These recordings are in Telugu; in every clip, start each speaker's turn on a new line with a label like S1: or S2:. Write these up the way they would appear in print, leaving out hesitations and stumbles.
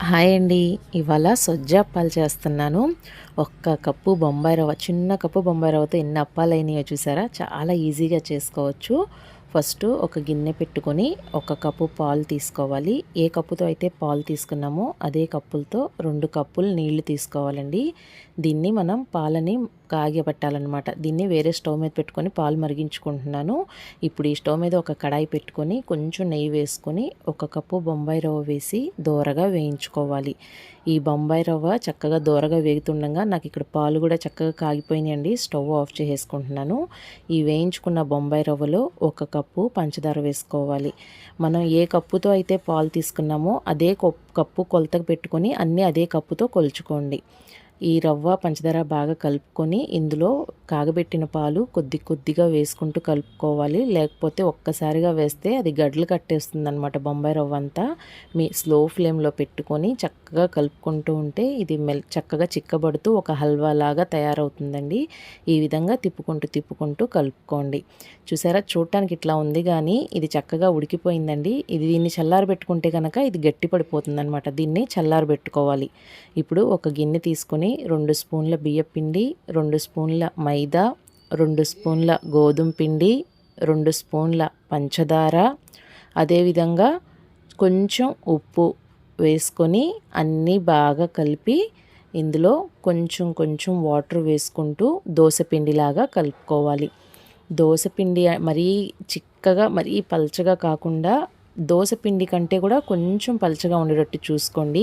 S1: హాయ్ అండి. ఇవాళ సొజ్జ అప్పాలు చేస్తున్నాను. ఒక్క కప్పు బొంబాయి రవ్వ, చిన్న కప్పు బొంబాయి రవ్వతో ఎన్ని అప్పాలయినాయో చూసారా? చాలా ఈజీగా చేసుకోవచ్చు. ఫస్ట్ ఒక గిన్నె పెట్టుకొని ఒక కప్పు పాలు తీసుకోవాలి. ఏ కప్పుతో అయితే పాలు తీసుకున్నామో అదే కప్పులతో 2 కప్పులు నీళ్లు తీసుకోవాలండి. దీన్ని మనం పాలని కాగబెట్టాలన్నమాట. దీన్ని వేరే స్టవ్ మీద పెట్టుకొని పాలు మరిగించుకుంటున్నాను. ఇప్పుడు ఈ స్టవ్ మీద ఒక కడాయి పెట్టుకొని కొంచెం నెయ్యి వేసుకొని ఒక కప్పు బొంబాయి రవ్వ వేసి దోరగా వేయించుకోవాలి. ఈ బొంబాయి రవ్వ చక్కగా దోరగా వేగుతుండగా నాకు ఇక్కడ పాలు కూడా చక్కగా కాగిపోయినాయండి. స్టవ్ ఆఫ్ చేసేసుకుంటున్నాను. ఈ వేయించుకున్న బొంబాయి రవ్వలో ఒక కప్పు పంచదార వేసుకోవాలి. మనం ఏ కప్పుతో అయితే పాలు తీసుకున్నామో అదే కప్పు కొలతకు పెట్టుకొని అన్నీ అదే కప్పుతో కొలుచుకోండి. ఈ రవ్వ పంచదార బాగా కలుపుకొని ఇందులో కాగబెట్టిన పాలు కొద్ది కొద్దిగా వేసుకుంటూ కలుపుకోవాలి. లేకపోతే ఒక్కసారిగా వేస్తే అది గడ్డలు కట్టేస్తుంది అనమాట బొంబాయి రవ్వ అంతా. మీ స్లో ఫ్లేమ్లో పెట్టుకొని చక్కగా కలుపుకుంటూ ఉంటే ఇది చక్కగా చిక్కబడుతూ ఒక హల్వా లాగా తయారవుతుందండి. ఈ విధంగా తిప్పుకుంటూ కలుపుకోండి. చూసారా, చూడటానికి ఇట్లా ఉంది కానీ ఇది చక్కగా ఉడికిపోయిందండి. దీన్ని చల్లారబెట్టుకుంటే కనుక ఇది గట్టి పడిపోతుంది అనమాట. దీన్ని చల్లారబెట్టుకోవాలి. ఇప్పుడు ఒక గిన్నె తీసుకొని 2 స్పూన్ల బియ్యపిండి, 2 స్పూన్ల మైదా, 2 స్పూన్ల గోధుమ పిండి, 2 స్పూన్ల పంచదార, అదేవిధంగా కొంచెం ఉప్పు వేసుకొని అన్నీ బాగా కలిపి ఇందులో కొంచెం కొంచెం వాటర్ వేసుకుంటూ దోసపిండిలాగా కలుపుకోవాలి. దోసపిండి మరీ చిక్కగా మరీ పల్చగా కాకుండా దోసపిండి కంటే కూడా కొంచెం పలచగా ఉండేటట్టు చూసుకోండి.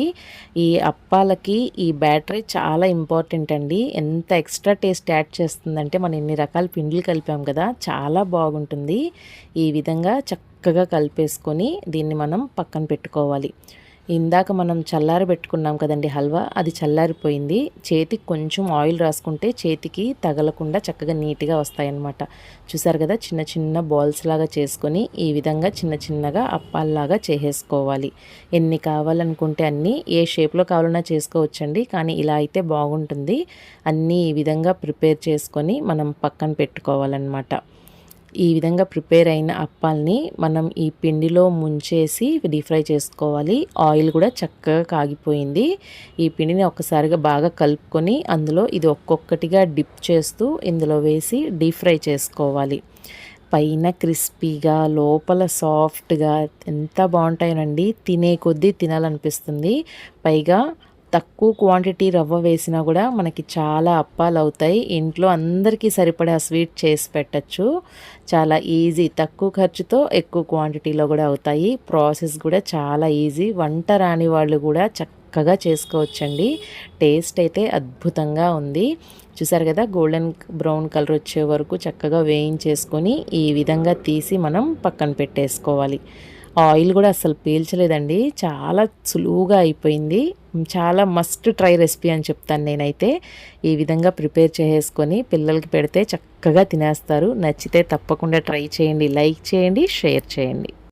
S1: ఈ అప్పాలకి ఈ బ్యాటరీ చాలా ఇంపార్టెంట్ అండి. ఎంత ఎక్స్ట్రా టేస్ట్ యాడ్ చేస్తుందంటే మనం ఇన్ని రకాల పిండిలు కలిపాం కదా, చాలా బాగుంటుంది. ఈ విధంగా చక్కగా కలిపేసుకొని దీన్ని మనం పక్కన పెట్టుకోవాలి. ఇందాక మనం చల్లారి పెట్టుకున్నాం కదండి హల్వా, అది చల్లారిపోయింది. చేతికి కొంచెం ఆయిల్ రాసుకుంటే చేతికి తగలకుండా చక్కగా నీట్గా వస్తాయన్నమాట. చూసారు కదా, చిన్న చిన్న బాల్స్ లాగా చేసుకొని ఈ విధంగా చిన్న చిన్నగా అప్పాల్లాగా చేసేసుకోవాలి. ఎన్ని కావాలనుకుంటే అన్నీ ఏ షేప్లో కావాలన్నా చేసుకోవచ్చండి, కానీ ఇలా అయితే బాగుంటుంది. అన్నీ ఈ విధంగా ప్రిపేర్ చేసుకొని మనం పక్కన పెట్టుకోవాలన్నమాట. ఈ విధంగా ప్రిపేర్ అయిన అప్పాల్ని మనం ఈ పిండిలో ముంచేసి డీప్ ఫ్రై చేసుకోవాలి. ఆయిల్ కూడా చక్కగా కాగిపోయింది. ఈ పిండిని ఒక్కసారిగా బాగా కలుపుకొని అందులో ఇది ఒక్కొక్కటిగా డిప్ చేస్తూ ఇందులో వేసి డీప్ ఫ్రై చేసుకోవాలి. పైన క్రిస్పీగా లోపల సాఫ్ట్గా ఎంత బాగుంటాయోనండి. తినే కొద్దీ తినాలనిపిస్తుంది. పైగా తక్కువ క్వాంటిటీ రవ్వ వేసినా కూడా మనకి చాలా అప్పాలు అవుతాయి. ఇంట్లో అందరికీ సరిపడా స్వీట్ చేసి పెట్టచ్చు. చాలా ఈజీ, తక్కువ ఖర్చుతో ఎక్కువ క్వాంటిటీలో కూడా అవుతాయి. ప్రాసెస్ కూడా చాలా ఈజీ. వంట రాని వాళ్ళు కూడా చక్కగా చేసుకోవచ్చండి. టేస్ట్ అయితే అద్భుతంగా ఉంది. చూసారు కదా, గోల్డెన్ బ్రౌన్ కలర్ వచ్చే వరకు చక్కగా వేయించేసుకొని ఈ విధంగా తీసి మనం పక్కన పెట్టేసుకోవాలి. ఆయిల్ కూడా అస్సలు పీల్చలేదండి. చాలా సులువుగా అయిపోయింది. చాలా మస్ట్ ట్రై రెసిపీ అని చెప్తాను నేనైతే. ఈ విధంగా ప్రిపేర్ చేసుకొని పిల్లలకి పెడితే చక్కగా తినేస్తారు. నచ్చితే తప్పకుండా ట్రై చేయండి. లైక్ చేయండి, షేర్ చేయండి.